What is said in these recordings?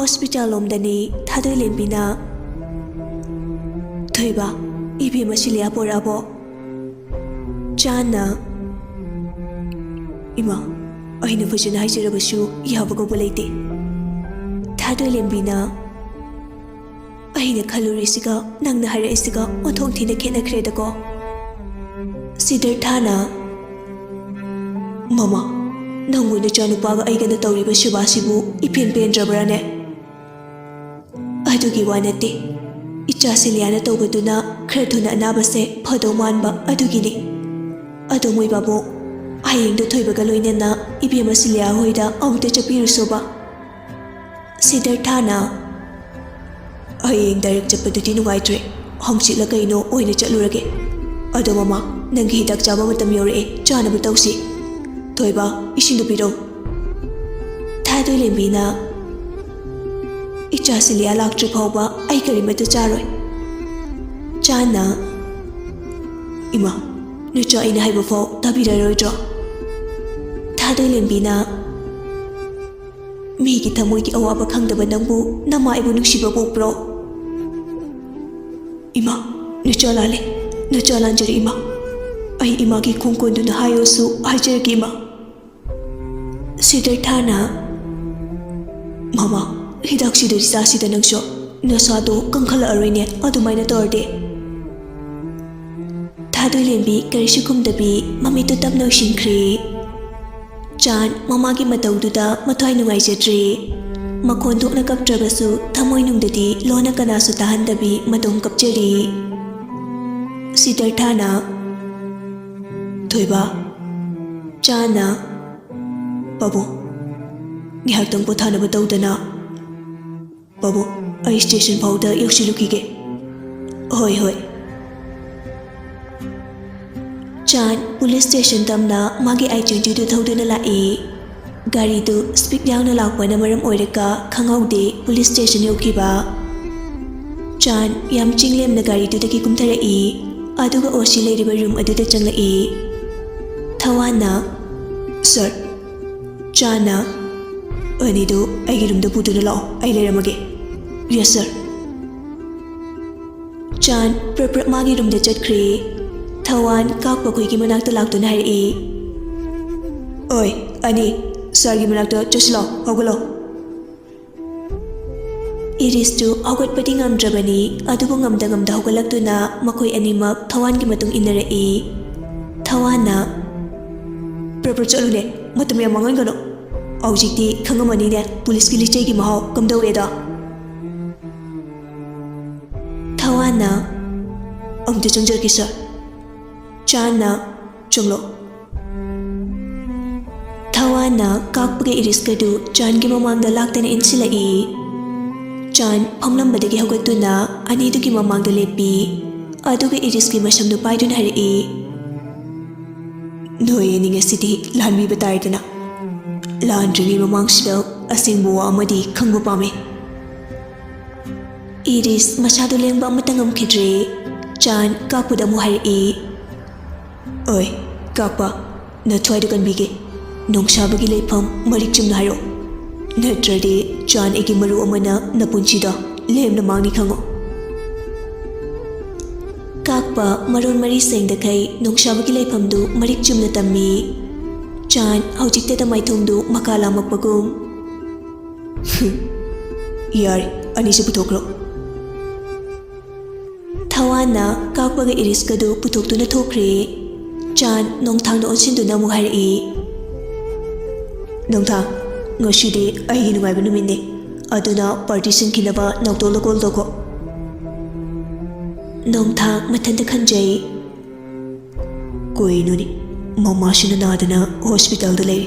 hospital lomdani thadoi lembina thoiba ibi masilia porabo chana ima aina fajana haijarabasu yabago bolaite thadoi lembina aina khalurisiga nangna haraisiga othong thina khena khredako Siddharthana Mama nangu na chanupaga aigana tawriba shubasibu ipin pendrabrane adugi wanate icha siliana tawbaduna khara thuna anabase phadau manba adugini adu moi babu ayengdo thoibaga loinena ibema silia hoida amta chapirusoba Siddharthana ayeng direct chapadudi nungaitre hamchila kaino oina chalurage adu mama nangi hidak chaba matam yore chanabu tawsi Thoiba ising dupiro Thadoi lembina icha silia laktri phawba ai karimatu charoi chana ima nucha ina haiba phaw tabiraroidro Thadoi lembina migi thamoi ki awaba khangdaba nangbu nama ibu nungsiba bokpro ima nucha lale nucha lanjari ima ai ima ki khongkondu na hayosu hajer ki ima Siddharthana Mama hidak sidari sasida nangsho nasado kangkhala aroine adumaina torde Thadoi lembi karishi kumdabi mamitu tapna shinkri Chan mama ki mataududa mathai nungai jetri makhon thokna kaptrabasu thamoi nungdadi lona kanasu tahandabi matum kapjeri Siddharthana Thoiba Chana Babu Ngihaktang pothanaba tawdana Babu ai station phawda yausilukige Hoi hoi Chan police station tamna magi I-22 thauduna lai gari tu speed yauna lakpana maram oireka khangaude police station yaukiba Chan yam chinglem na gari tu daki kumtharai aduga osi leiriba room aduda changlai Thawana Sir Chana Anido Aigirumda Putuna Law Aileramage Yes sir Chan Prapra Magi Room the Chat Cree Thawan Kakpa Kuiki Manakta Laktuna Hari Oi Ani Sargi Manakta Chaslo Hogalo Iris to Hogot Patingam Drabani Adubungam Dangam Dahogalaktuna Makoi Animak Thawan Gimatung Inare Thawana Prapra chalune matam yam mangan gano aujikti khangamani ne police ki lichai gi mahaw kamdawreda Thawana amte changjar ki sir Chana chunglo Thawana kakpage iriskadu Chan gi mamangda laktena insilai Chan phamlambadagi hogatuna anidu gi mamangda lepi aduga iriski masamdu paidun hari Noi ninga city lanbi bataidana Landri mamangshida asingbu amadi khangbu pame Iris machadu lengba matangam khidre Chan kakpuda mu hari Oi kakpa na thwaidu kan bige nongshabagi lepham marik chumna haro natrade Chan egi maru amana napunchida lemna mangni khango Kakpa maron mari seng dakai nongshabagi leiphamdu marik chumna tammi Chan haujikte da maithongdu makala makpagum Yar anise puthokro Thawana kakpaga iriskadu puthoktuna thokre Chan nongthangna onsinduna mu hari Nongthang ngashide aigi nungaiba numinne aduna partition kinaba nautolo kol doko Nongthang mathanda khanjai Koinuni mama shina nadana hospital da lei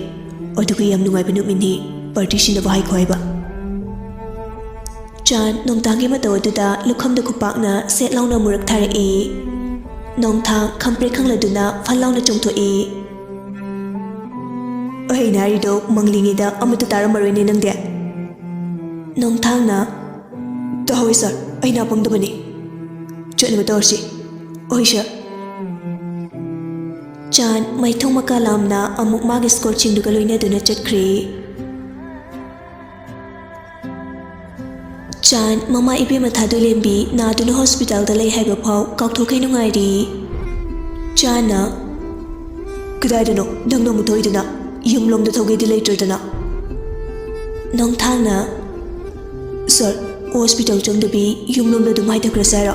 aduga yam nungaiba numini partition da bahai khoiba Chan nongtang gi mataw aduda lukhamda khupakna set launa murak tharai Nongthang khampre khangladuna phallauna chongthoi ai nari do manglingi da amata taramaroi nangde Nongthang na Tahoi sir ai na pangdabani Chutnaba torsi Oi sir Chan maithong makalamna amuk magi score chingduga loina duna chatkri Chan mama ibema Thoudam naduna hospital da lay haiba phau kauthokai nungairi. Chan na kadaidano nangna muthoidana yumlomda thogedi laitradana. Nong thang na sir hospital changdabi yumlomda dum haithakra sara.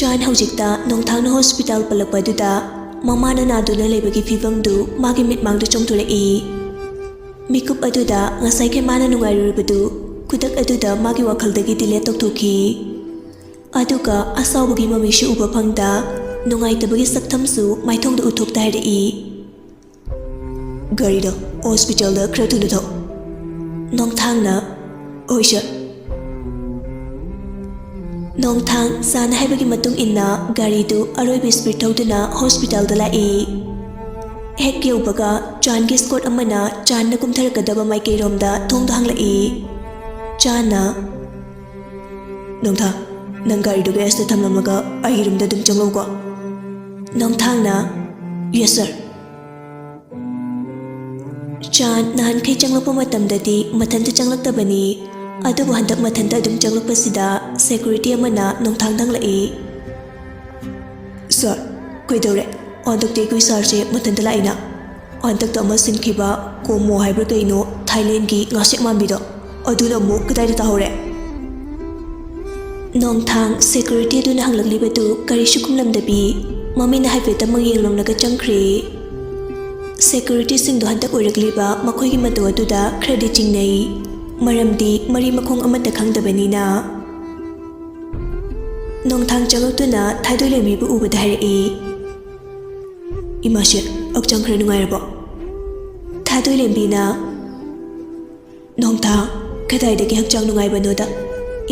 Chan haujikta nong thang na hospital palakpaduda mama na naduna laibagi fivamdu magi mitmangda chongthurai. Mikup aduda ngasai ke mana nungairubadu kudak aduda magi wakhaldagi dile tokthoki. Aduga asawbagi mamishu uba phangda nungaitabagi sakthamsu maithongda uthokta harai. Garida hospital da khara thuna tho. Nong thang na oi sir. Nong thang sana haibagi matung inna gari du aroibi speed thauduna hospital da lai. Hek yaubaga Chan gi escort amana Chan na kumtharakadaba maikeiromda thongda hanglai. Chan na nong thang nang gari du gas da thamlamaga ai roomda dum changlo ko. Nong thang na yes sir. Chan nahan kai changlakpa matamdadi mathanta changlaktabani adubu handak mathanta dum changlakpasida security amana nong thang danglai. Sir koidore ondakte koi sarche mathanta laina ondakta ama sinkhiba komo haibra kaino Thailand gi ngasek mambido aduna mo kadai da tahore. Nong thang security duna hanglaklibadu kari shukumlamdabi mamina haifeta mangyelomnaga changkhre. Security singdo hantak oirakliba makhoigi mato aduda khadi chingnai maramdi mari makhong amata khangdabanina. Nong thang changaktuna Thoudam bu ubada harai. Imashe akchang khara nungairabo. Thoudam na nong thang kadaidagi hakchang nungaibanoda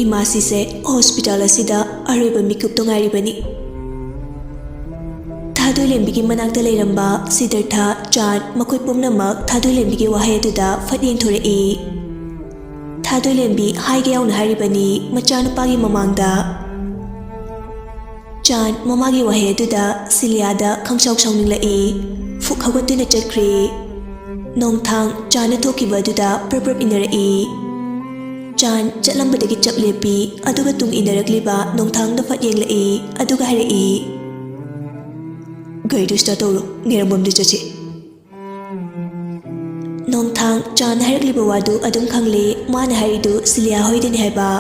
imasi se hospital asida aroiba mikup tongairibani. Thoudam gi manakta leiramba Siddhartha Chan makhoi pumnamak Thoudam gi wahai aduda fatyeng thorai. Thoudam haige yauna haribani machanupagi mamangda. Chan mamagi wahai aduda Siliada khangchau chauninglai fuk hawatuna chakre. Nong thang Chan na thokiba aduda prap inarai. Chan chatlambadagi chaplepi aduga tung inarakliba nong thang da fatyeng lai aduga harai. Gaidu start tawro ngerambam di chachi. Nong thang Chan harakliba wadu adum khangle mana haridu Silia hoidani haiba.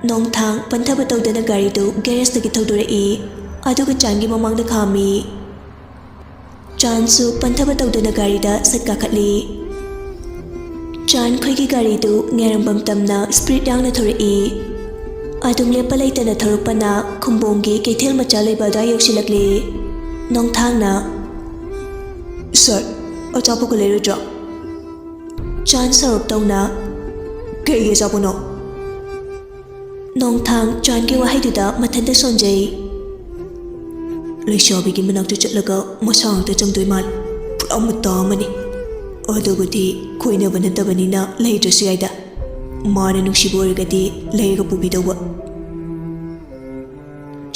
Nong thang panthaba tawdana gari du garage dagi thawdurai aduga Chan gi mamangda khami. Chan su panthaba tawdana gari da satka khatli. Chan khoigi gari du ngerambam tamna speed yang na thorai. Adum lepa laitana tharukpana khumbonggi keithel macha leibada yoksilakli. Nong thang na sir achapo ko leiro. Chan sarok tawna kege achapo no. Nong thang Chan gi wahai duda mathanta sonjai. Leishabi gi manakta chatlaga masang ta changdoi mal pura mutta amani adugudi koina banadabani na leidrasu yaida mana nungsibo orgadi leiga pubidawba.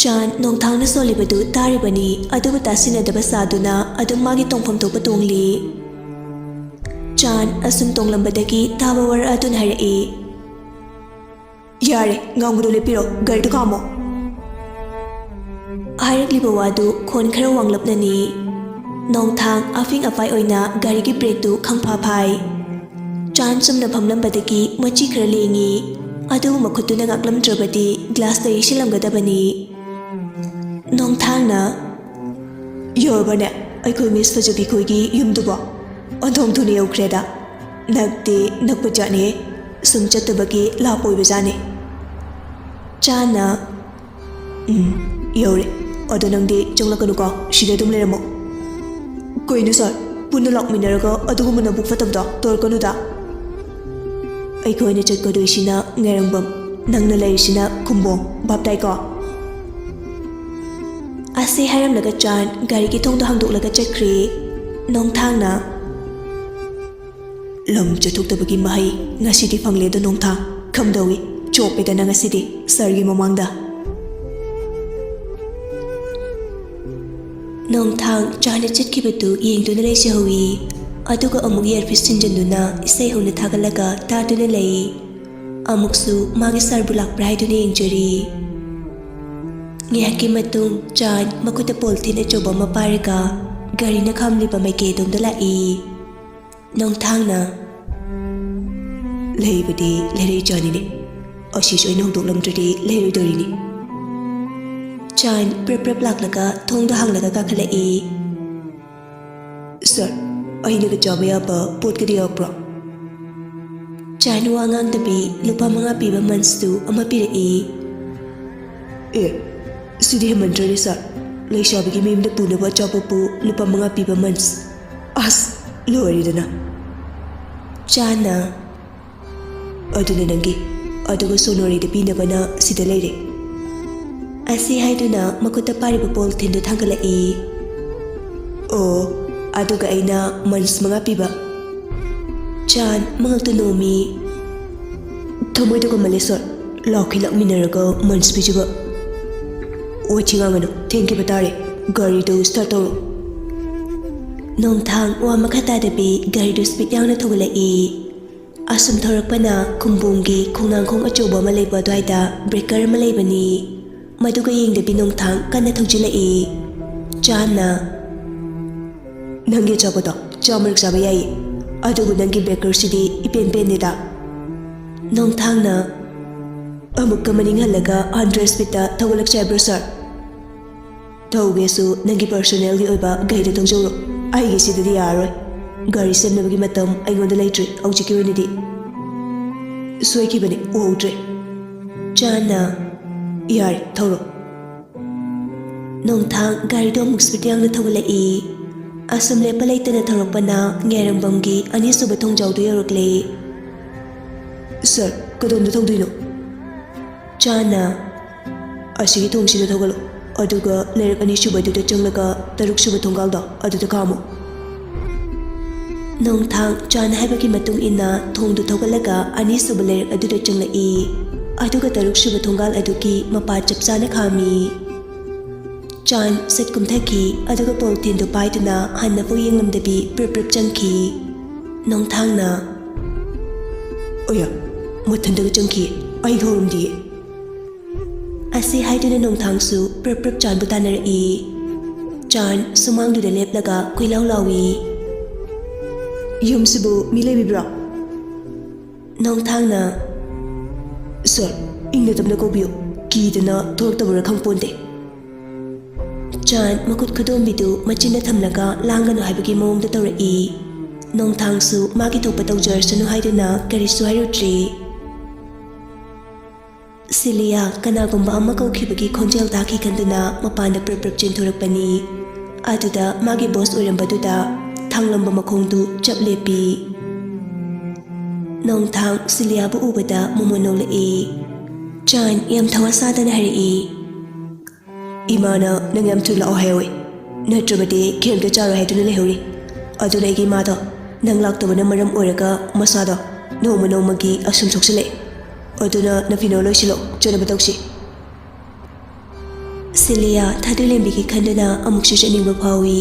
Chan nong thang na solibadu taribani adugu tasinadaba saduna adum magi tongpham thokpa tongli. Chan asum tonglambadagi taba war adun harai. Yare ngangbudu lepiro gari du kamo. Harakliba wadu khon khara wanglapnani. Nong thang afing afai oina gari gi brake du khangpha phai. Chan sumna phamlambadagi machi khara lengi adugu makhutuna ngaklamdrabadi glass da yishilamgadabani. Nong thang na yorbane aikoi miss fajabi koigi yumduba onthong thuni yaukreda nakte nakpajane sum chattabagi lapoibajane. Chan na yore ado nangdi changlakanu ko sida dum leramo koinu sir punna lakminaraga adugumana buk fatabda torkanuda. Aikoina chatkadoisina ngerambam nangna leisina khumbong baptai ko. Ase haramlaga Chan gari ki thongda hangdoklaga chakre. Nong thang na lam chathuktabagi mahai ngasidi phangle do nong thang khamdawi chopedana ngasidi sir gi mamangda. Nong thang Chan na chatkibatu yengduna leise hawi ꯑꯗꯨꯒ ꯑꯃꯨꯛ earpiece ꯊꯤꯟꯖꯤꯟꯗꯨꯅ ꯏꯁꯩ ꯍꯧꯅ ꯊꯥꯒꯠꯂꯒ ꯇꯥꯗꯨꯅ ꯂꯩ꯫ ꯑꯃꯨꯛꯁꯨ ꯃꯥꯒꯤ ꯁꯥꯔꯕꯨ ꯂꯥꯛꯄ꯭ꯔꯥ ꯍꯥꯏꯗꯨꯅ ꯌꯦꯡꯖꯔꯤ꯫ ꯉꯥꯏꯍꯥꯛꯀꯤ ꯃꯇꯨꯡ ꯆꯥꯟ ꯃꯈꯨꯠꯇ ꯄꯣꯂꯤꯊꯤꯟ ꯑꯆꯧꯕ ꯑꯃ ꯄꯥꯏꯔꯒ ꯒꯥꯔꯤꯅ ꯈꯥꯝꯂꯤꯕ ꯃꯥꯏꯀꯩ ꯑꯗꯣꯝꯗ ꯂꯥꯛꯏ꯫ ꯅꯣꯡꯊꯥꯡꯅ ꯂꯩꯕꯗꯤ ꯂꯩꯔꯛꯏ ꯆꯥꯅꯤꯅꯦ, ꯑꯁꯤꯁꯨ ꯑꯩꯅ ꯍꯧꯗꯣꯛꯂꯝꯗ꯭ꯔꯗꯤ ꯂꯩꯔꯣꯏꯗꯧꯔꯤꯅꯤ꯫ ꯆꯥꯟ ꯄ꯭ꯔꯞ ꯄ꯭ꯔꯞ ꯂꯥꯛꯂꯒ ꯊꯣꯡꯗꯣ ꯍꯥꯡꯂꯒ ꯀꯥꯈꯠꯂꯛꯏ꯫ ꯁꯥꯔ, ꯑꯩꯅꯒ ꯆꯥꯕ ꯌꯥꯕ ꯄꯣꯠꯀꯗꯤ ꯌꯥꯎꯕ꯭ꯔꯣ? ꯆꯥꯟ ꯋꯥ ꯉꯥꯡꯗꯕꯤ ꯂꯨꯄꯥ 5 ꯄꯤꯕ ꯃꯟꯁꯇꯨ ꯑꯃ ꯄꯤꯔꯛꯏ꯫ ꯑꯦ, ꯁꯤꯗꯤ ꯍꯦꯟꯃꯟꯗ꯭ꯔꯅꯦ ꯁꯥꯔ, ꯂꯩꯁꯥꯕꯤꯒꯤ ꯃꯌꯨꯝꯗ ꯄꯨꯅꯕ ꯑꯆꯥꯄꯣꯠꯄꯨ ꯂꯨꯄꯥ 5 ꯄꯤꯕ ꯃꯟꯁ, ꯑꯁ ꯂꯣꯏꯔꯦꯗꯅ꯫ ꯆꯥꯟꯅ ꯑꯗꯨꯅ ꯅꯪꯒꯤ, ꯑꯗꯨꯒ ꯁꯣꯅꯣꯔꯤꯗ ꯄꯤꯅꯕꯅ ꯁꯤꯗ ꯂꯩꯔꯦ꯫ ꯑꯁꯤ ꯍꯥꯏꯗꯨꯅ ꯃꯈꯨꯠꯇ ꯄꯥꯏꯔꯤꯕ ꯄꯣꯂꯤꯊꯤꯟꯗꯨ ꯊꯥꯡꯒꯠꯂꯛꯏ꯫ ꯑꯣ, ꯑꯗꯨꯒ ꯑꯩꯅ ꯃꯟꯁ 5 ꯄꯤꯕ꯫ ꯆꯥꯟ ꯃꯉꯛꯇꯨ ꯅꯣꯝꯃꯤ꯫ ꯊꯃꯣꯏꯗ ꯀꯃꯜꯂꯦ ꯁꯥꯔ, ꯂꯥꯛꯈꯤ ꯂꯥꯛꯃꯤꯟꯅꯔꯒ ꯃꯟꯁ ꯄꯤꯖꯕ꯫ ꯋꯥꯊꯤ ꯉꯥꯡꯒꯅꯨ, ꯊꯦꯡꯈꯤꯕ ꯇꯥꯔꯦ, ꯒꯥꯔꯤꯗꯨ ꯁ꯭ꯇꯥꯔꯠ ꯇꯧꯔꯣ꯫ ꯅꯣꯡꯊꯥꯡ ꯋꯥ ꯃꯈꯥ ꯇꯥꯗꯕꯤ ꯒꯥꯔꯤꯗꯨ ꯁ꯭ꯄꯤꯗ ꯌꯥꯡꯅ ꯊꯧꯒꯠꯂꯛꯏ꯫ ꯑꯁꯨꯝ ꯊꯧꯔꯛꯄꯅ ꯈꯨꯡꯕꯣꯡꯒꯤ ꯈꯣꯡꯅꯥꯡꯈꯣꯡ ꯑꯆꯧꯕ ꯑꯃ ꯂꯩꯕ ꯑꯗꯨꯋꯥꯏꯗ ꯕ꯭ꯔꯦꯀꯔ ꯑꯃ ꯂꯩꯕꯅꯤ꯫ ꯃꯗꯨꯒ ꯌꯦꯡꯗꯕꯤ ꯅꯣꯡꯊꯥꯡ ꯀꯟꯅ ꯊꯧꯖꯤꯜꯂꯛꯏ꯫ ꯆꯥꯟꯅ ꯅꯪꯒꯤ ꯑꯆꯥꯄꯣꯠꯇꯣ 100 ꯆꯥꯕ ꯌꯥꯏꯌꯦ, ꯑꯗꯨꯕꯨ ꯅꯪꯒꯤ ꯕ꯭ꯔꯦꯀꯔꯁꯤꯗꯤ ꯏꯄꯦꯟ ꯄꯦꯟꯗꯦꯗ꯫ ꯅꯣꯡꯊꯥꯡꯅ ꯑꯃꯨꯛꯀ ꯃꯅꯤꯡ ꯍꯜꯂꯒ 100 ꯁ꯭ꯄꯤꯗꯇ ꯊꯧꯒꯠꯂꯛꯆꯦ ꯍꯥꯏꯕ꯭ꯔꯣ ꯁꯥꯔ? ꯊꯧꯒꯦꯁꯨ ꯅꯪꯒꯤ ꯄꯔꯁꯣꯅꯦꯜꯒꯤ ꯑꯣꯏꯕ ꯒꯥꯔꯤꯗ ꯊꯧꯖꯧꯔꯣ, ꯑꯩꯒꯤ ꯁꯤꯗꯗꯤ ꯌꯥꯔꯔꯣꯏ꯫ ꯒꯥꯔꯤ ꯁꯦꯝꯅꯕꯒꯤ ꯃꯇꯝ ꯑꯩꯉꯣꯟꯗ ꯂꯩꯇ꯭ꯔꯤ ꯍꯧꯖꯤꯛꯀꯤ ꯑꯣꯏꯅꯗꯤ꯫ ꯁꯣꯏꯈꯤꯕꯅꯤ, ꯎꯍꯧꯗ꯭ꯔꯦ꯫ ꯆꯥꯟꯅ ꯌꯥꯔꯦ, ꯊꯧꯔꯣ꯫ ꯅꯣꯡꯊꯥꯡ ꯒꯥꯔꯤꯗꯣ ꯑꯃꯨꯛ ꯁ꯭ꯄꯤꯗ ꯌꯥꯡꯅ ꯊꯧꯒꯠꯂꯛꯏ꯫ ꯑꯁꯨꯝ ꯂꯦꯞꯄ ꯂꯩꯇꯅ ꯊꯧꯔꯛꯄꯅ ꯉꯥꯏꯔꯝꯕꯝꯒꯤ ꯑꯅꯤꯁꯨꯕ ꯊꯣꯡꯖꯥꯎꯗꯨ ꯌꯧꯔꯛꯂꯦ꯫ ꯁꯥꯔ, ꯀꯗꯣꯝꯗ ꯊꯧꯗꯣꯏꯅꯣ? ꯆꯥꯟꯅ ꯑꯁꯤꯒꯤ ꯊꯣꯡꯁꯤꯗ ꯊꯧꯒꯠꯂꯣ, ꯑꯗꯨꯒ ꯂꯩꯔꯛ 2ꯁꯨꯕꯗꯨꯗ ꯆꯪꯂꯒ 3ꯔꯛꯁꯨꯕ ꯊꯣꯡꯒꯥꯜꯗꯣ ꯑꯗꯨꯗ ꯈꯥꯝꯃꯣ꯫ ꯅꯣꯡꯊꯥꯡ ꯆꯥꯟꯅ ꯍꯥꯏꯕꯒꯤ ꯃꯇꯨꯡ ꯏꯟꯅ ꯊꯣꯡꯗꯨ ꯊꯧꯒꯠꯂꯒ 2ꯁꯨꯕ ꯂꯩꯔꯛ ꯑꯗꯨꯗ ꯆꯪꯂꯛꯏ, ꯑꯗꯨꯒ 3ꯔꯛꯁꯨꯕ ꯊꯣꯡꯒꯥꯜ ꯑꯗꯨꯒꯤ ꯃꯄꯥ ꯆꯞ ꯆꯥꯅ ꯈꯥꯝꯃꯤ꯫ ꯆꯥꯟ ꯁꯠ ꯀꯨꯝꯊꯈꯤ, ꯑꯗꯨꯒ ꯄꯣꯂꯤꯊꯤꯟꯗꯨ ꯄꯥꯏꯗꯨꯅ ꯍꯟꯅꯐꯥꯎ ꯌꯦꯡꯂꯝꯗꯕꯤ ꯄ꯭ꯔꯞ ꯄ꯭ꯔꯞ ꯆꯪꯈꯤ꯫ ꯅꯣꯡꯊꯥꯡꯅ ꯑꯣꯌꯥ, ꯃꯊꯟꯇꯒ ꯆꯪꯈꯤꯌꯦ, ꯑꯩ ꯍꯧꯔꯝꯗꯤꯌꯦ꯫ ꯑꯁꯤ ꯍꯥꯏꯗꯨꯅ ꯅꯣꯡꯊꯥꯡꯁꯨ ꯄ꯭ꯔꯞ ꯄ꯭ꯔꯞ ꯆꯥꯟꯕꯨ ꯇꯥꯟꯅꯔꯛꯏ꯫ ꯆꯥꯟ ꯁꯨꯃꯥꯡꯗꯨꯗ ꯂꯦꯞꯂꯒ ꯀꯣꯏꯂꯥꯎ ꯂꯥꯎꯏ꯫ ꯌꯨꯝꯁꯤꯕꯨ ꯃꯤ ꯂꯩꯕꯤꯕ꯭ꯔꯣ? ꯅꯣꯡꯊꯥꯡꯅ ꯁꯥꯔ, ꯏꯪꯅ ꯇꯞꯅ ꯀꯧꯕꯤꯌꯨ, ꯀꯤꯗꯅ ꯊꯣꯛꯂꯛꯇꯕꯔ ꯈꯪꯄꯣꯟꯇꯦ꯫ ꯆꯥꯟ ꯃꯈꯨꯠ ꯈꯨꯗꯣꯝꯕꯤꯗꯨ ꯃꯆꯤꯟꯗ ꯊꯝꯂꯒ ꯂꯥꯡꯒꯅꯨ ꯍꯥꯏꯕꯒꯤ ꯃꯑꯣꯡꯗ ꯇꯧꯔꯛꯏ꯫ ꯅꯣꯡꯊꯥꯡꯁꯨ ꯃꯥꯒꯤ ꯊꯣꯛꯄ ꯇꯧꯖꯔꯁꯅꯨ ꯍꯥꯏꯗꯨꯅ ꯀꯔꯤꯁꯨ ꯍꯥꯏꯔꯨꯗ꯭ꯔꯤ꯫ ꯁꯤꯂꯤꯌꯥ ꯀꯅꯥꯒꯨꯝꯕ ꯑꯃ ꯀꯧꯈꯤꯕꯒꯤ ꯈꯣꯟꯖꯦꯜ ꯇꯥꯈꯤ ꯈꯟꯗꯨꯅ ꯃꯄꯥꯟꯗ ꯄ꯭ꯔꯞ ꯄ꯭ꯔꯞ ꯆꯦꯟꯊꯣꯔꯛꯄꯅꯤ꯫ ꯑꯗꯨꯗ ꯃꯥꯒꯤ ꯕꯣꯁ ꯑꯣꯏꯔꯝꯕꯗꯨꯗ ꯊꯥꯡꯂꯝꯕ ꯃꯈꯣꯡꯗꯨ ꯆꯞ ꯂꯦꯞꯄꯤ꯫ ꯅꯣꯡꯊꯥꯡ ꯁꯤꯂꯤꯌꯥꯕꯨ ꯎꯕꯗ ꯃꯣꯃꯣꯟ ꯅꯣꯛꯂꯛꯏ꯫ ꯆꯥꯟ ꯌꯥꯝ ꯊꯋꯥ ꯁꯥꯗꯅ ꯍꯥꯏꯔꯛꯏ꯫ ꯏꯃꯥꯅ ꯅꯪ ꯌꯥꯝ ꯊꯨꯅ ꯂꯥꯛꯑꯣ ꯍꯥꯏꯍꯧꯋꯤ, ꯅꯠꯇ꯭ꯔꯕꯗꯤ ꯀꯔꯤꯝꯇ ꯆꯥꯔꯣꯏ ꯍꯥꯏꯗꯨꯅ ꯂꯩꯍꯧꯔꯤ꯫ ꯑꯗꯨꯅ ꯑꯩꯒꯤ ꯏꯃꯥꯗꯣ ꯅꯪ ꯂꯥꯛꯇꯕꯅ ꯃꯔꯝ ꯑꯣꯏꯔꯒ ꯃꯁꯥꯗꯣ ꯅꯣꯡꯃ ꯅꯣꯡꯃꯒꯤ ꯑꯁꯨꯝ ꯁꯣꯛꯆꯤꯜꯂꯛꯑꯦ, ꯑꯗꯨꯅ ꯅꯐꯤꯅꯣ ꯂꯣꯏꯁꯤꯜꯂꯣ, ꯆꯠꯅꯕ ꯇꯧꯁꯤ꯫ ꯁꯤꯂꯤꯌꯥ ꯊꯥꯗꯣꯏꯂꯦꯝꯕꯤꯒꯤ ꯈꯟꯗꯨꯅ ꯑꯃꯨꯛꯁꯨ ꯆꯠꯅꯤꯡꯕ ꯐꯥꯎꯏ,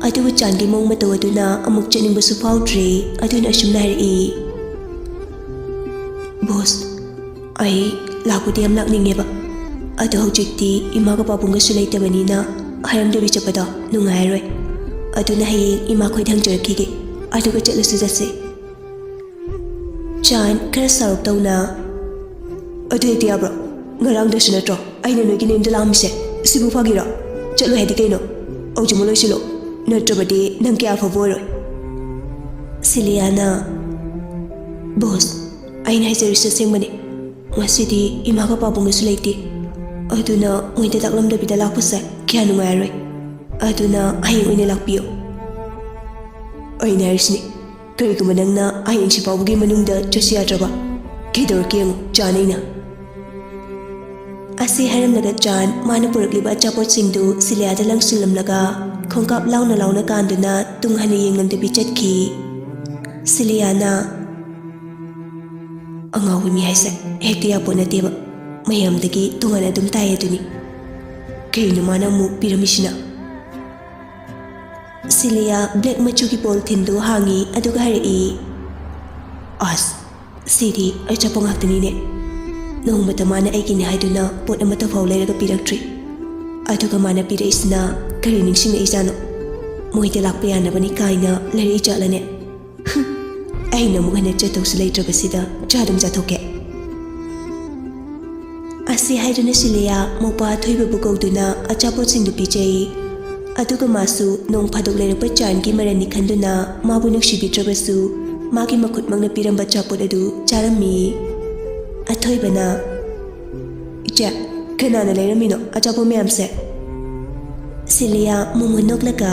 ꯑꯗꯨꯕꯨ ꯆꯥꯟꯒꯤ ꯃꯑꯣꯡ ꯃꯇꯧ ꯑꯗꯨꯅ ꯑꯃꯨꯛ ꯆꯠꯅꯤꯡꯕꯁꯨ ꯐꯥꯎꯗ꯭ꯔꯤ, ꯑꯗꯨꯅ ꯑꯁꯨꯝꯅ ꯍꯥꯏꯔꯛꯏ꯫ ꯕꯣꯁ, ꯑꯩ ꯂꯥꯛꯄꯗꯤ ꯌꯥꯝ ꯂꯥꯛꯅꯤꯡꯉꯦꯕ, ꯑꯗꯣ ꯍꯧꯖꯤꯛꯇꯤ ꯏꯃꯥꯒ ꯄꯥꯕꯨꯡꯒꯁꯨ ꯂꯩꯇꯕꯅꯤꯅ ꯍꯥꯏꯔꯝꯗꯕꯤ ꯆꯠꯄꯗꯣ ꯅꯨꯡꯉꯥꯏꯔꯣꯏ, ꯑꯗꯨꯅ ꯍꯌꯦꯡ ꯏꯃꯥꯈꯣꯏꯗ ꯍꯪꯖꯔꯛꯈꯤꯒꯦ, ꯑꯗꯨꯒ ꯆꯠꯂꯁꯨ ꯆꯠꯁꯤ꯫ ꯆꯥꯟ ꯈꯔ ꯁꯥꯎꯔꯞ ꯇꯧꯅ ꯑꯗꯨ ꯍꯦꯛꯇ ꯌꯥꯕ꯭ꯔꯣ? ꯉꯔꯥꯡꯗꯁꯨ ꯅꯠꯇ꯭ꯔꯣ ꯑꯩꯅ ꯅꯣꯏꯒꯤ ꯅꯌꯨꯝꯗ ꯂꯥꯛꯑꯝꯃꯤꯁꯦ, ꯁꯤꯕꯨ ꯐꯥꯒꯤꯔꯣ? ꯆꯠꯂꯣ ꯍꯥꯏꯗꯤ ꯀꯩꯅꯣ? ꯍꯧꯖꯤꯛꯃꯛ ꯂꯣꯏꯁꯤꯜꯂꯣ, ꯅꯠꯇ꯭ꯔꯕꯗꯤ ꯅꯪ ꯀꯌꯥ ꯐꯕ ꯑꯣꯏꯔꯣꯏ꯫ ꯁꯤꯂꯤꯌꯥꯅ ꯕꯣꯁ, ꯑꯩꯅ ꯍꯥꯏꯖꯔꯤꯁꯦ ꯑꯁꯦꯡꯕꯅꯤ, ꯉꯁꯤꯗꯤ ꯏꯃꯥꯒ ꯄꯥꯕꯨꯡꯒꯁꯨ ꯂꯩꯇꯦ, ꯑꯗꯨꯅ ꯃꯣꯏꯗ ꯇꯥꯛꯂꯝꯗꯕꯤꯗ ꯂꯥꯛꯄꯁꯦ ꯀꯌꯥ ꯅꯨꯡꯉꯥꯏꯔꯣꯏ, ꯑꯗꯨꯅ ꯍꯌꯦꯡ ꯑꯣꯏꯅ ꯂꯥꯛꯄꯤꯌꯨ꯫ ꯑꯩꯅ ꯍꯥꯏꯔꯤꯁꯤꯅꯤ, ꯀꯔꯤꯒꯨꯝꯕ ꯅꯪꯅ ꯍꯌꯦꯡꯁꯤ ꯐꯥꯎꯕꯒꯤ ꯃꯅꯨꯡꯗ ꯆꯠꯁꯤ ꯌꯥꯗ꯭ꯔꯕ ꯀꯩꯗꯧꯔꯛꯀꯦ ꯌꯦꯡꯉꯨ, ꯆꯥꯟ ꯑꯩꯅ꯫ ꯑꯁꯤ ꯍꯥꯏꯔꯝꯂꯒ ꯆꯥꯟ ꯃꯥꯅ ꯄꯨꯔꯛꯂꯤꯕ ꯑꯆꯥꯄꯣꯠꯁꯤꯡꯗꯨ ꯁꯤꯂꯤꯌꯥꯗ ꯂꯪꯁꯤꯜꯂꯝꯂꯒ ꯈꯣꯡꯀꯥꯞ ꯂꯥꯎꯅ ꯂꯥꯎꯅ ꯀꯥꯟꯗꯨꯅ ꯇꯨꯡ ꯍꯟꯅ ꯌꯦꯡꯂꯝꯗꯕꯤ ꯆꯠꯈꯤ꯫ ꯁꯤꯂꯤꯌꯥꯅ ꯑꯉꯥꯎꯕ ꯃꯤ ꯍꯥꯏꯁꯦ ꯍꯦꯛꯇ ꯌꯥꯄꯣꯠ ꯅꯠꯇꯦꯕ, ꯃꯌꯥꯝꯗꯒꯤ ꯇꯣꯉꯥꯟꯅ ꯑꯗꯨꯝ ꯇꯥꯏ ꯑꯗꯨꯅꯤ, ꯀꯩꯅꯣ ꯃꯥꯅ ꯑꯃꯨꯛ ꯄꯤꯔꯝꯃꯤꯁꯤꯅ? Silia black machuki ball thindu hangi aduga hari as sidi ai chapong haktani ne nong mata mana ai kini haiduna pot amata faw leiraga piraktri aduga mana piraisna kari ningsing isano moide lakpa yanabani kaina leri chalane aina mugane chatau silaitrabasida chadum jathoke asi haiduna Silia mopa thoiba bukauduna achapot singdu pijai aduga masu nong phadok leirapa changi marani khanduna mabu nuksibitrabasu magi makhut mangna piramba chapot adu charami athoibana ja kanana leiramino achapo myamse Silia mumu noklaga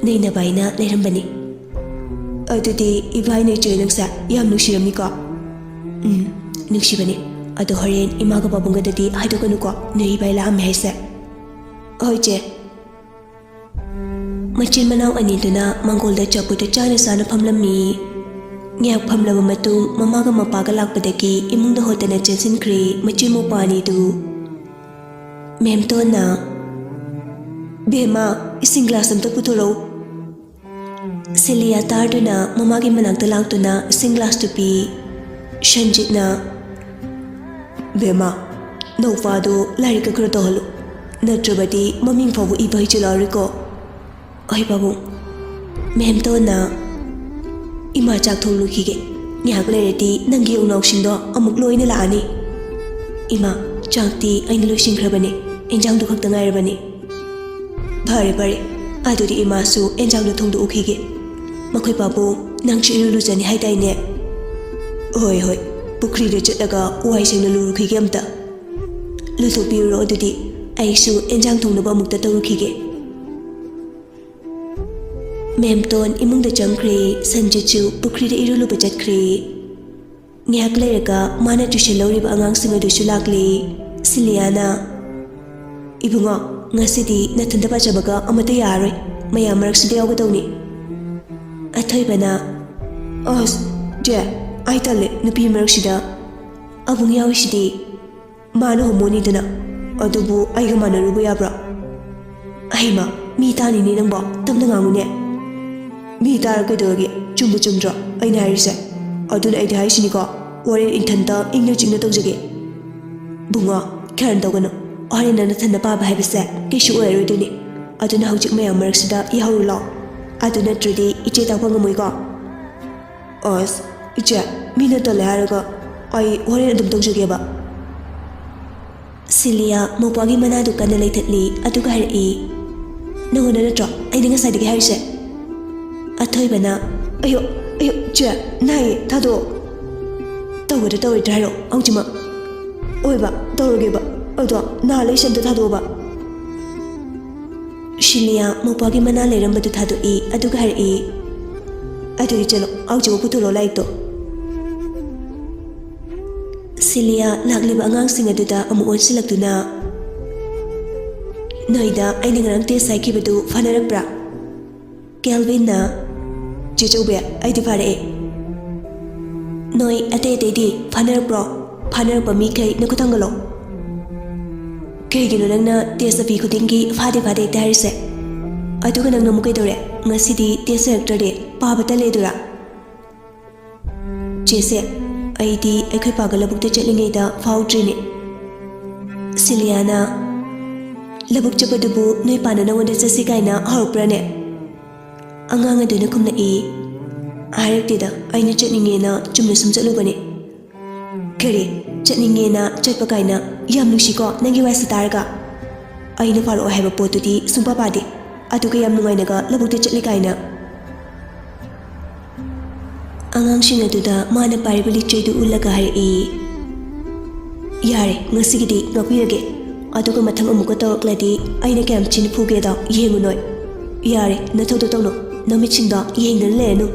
neina baina leirambani adudi ibai ne jenangsa yam nuksiramni ko nuksibani adu horen imaga babunga dadi haidokanu ko nei bai la am haise oje machin manau aniduna mangolda chaputa chana sana phamlami ngyak phamlaba matung mamaga mapaga lakpadaki imungda hotana chensinkhri machin mopani du mem to na bema ising glass amta puthoro Silia tarduna mamagi manakta laktuna ising glass to pi shanjitna bema nofado larika khra tohlu natrabadi maming fawu ibai chilariko oi babu mem to na ima chak tholu khige nyak lereti nangi unau singdo amuk loina laani ima chakti aina lo singkhrabani enjang du khakta ngai rabani bare bare adudi ima su enjang du thongdu ukhige makhoi babu nangchi iru jani haidai ne hoi hoi pukri de chataga wai singna lu khige amta lu thu piro adudi aisu enjang thongna ba mukta taru khige Memton imungda changkri sanjichu pukri de irulu bajatkhri ngyak leiraga mana tuition lawriba angang singa du sulakli Siliana ibunga ngasidi nathanda bajabaga amata yaroi mayam marak yawgadawni athoibana as je aitale nupi maraksida abung yawisidi mana homoni dana adubu aiga manarubu yabra aima mi tani ni nangba tamna ngangune mi tar kaidoge chumbu chumdra aina harise aduna aida haisini ko wore inthanta ingna chingna tawjage bunga kharan tawgana arina na thanda pa ba haibase kishu oiroi duni aduna hawjik mayam maraksida ihawru law aduna tridi iche tawpa ngamoi ko as iche mina tale haraga ai wore adum tawjage ba Silia mopagi manadu kana leithatli aduga hari nangona natro aina ngasai dege harise athoibana ayo ayo che nai thado tawada tawi dharo aujima oiba tawroge ba ado na leisam ta thado ba Silia mopagi mana leiramba tu thado aduga hari adu chelo aujima putholo laito Silia lagliba angang singa duda amu onsilaktuna noida aina ngarang te saikibadu phanarakpra Kelvin na Chichobe aidi phare noi ate di phanarakpro phanarpa mi kai nakutangalo kaigino nangna tesa pi khudingi phade tarise aduga nangna mukai dore ngasidi tesa actor pabata ledura chese aidi ekhoi pagala bukte chatlingai da faudrine Siliana labuk chapadubu noi pana nawanda chasi kaina haruprane angang aduna kumna hairaktida aina chatningena chumna sum chatlubani kare chatningena chatpa kaina yam nushiko nangi wasi targa aina faro haiba potudi sumpa pade aduga yam nungainaga labukte chatli kaina angang sing aduda mana paribali chaidu ullaga hari yare ngasigidi ngapirage aduga mathang amuka tawkladi aina kam chin phuge da yengu noi yare nathodo tawno namichinda yengna lenu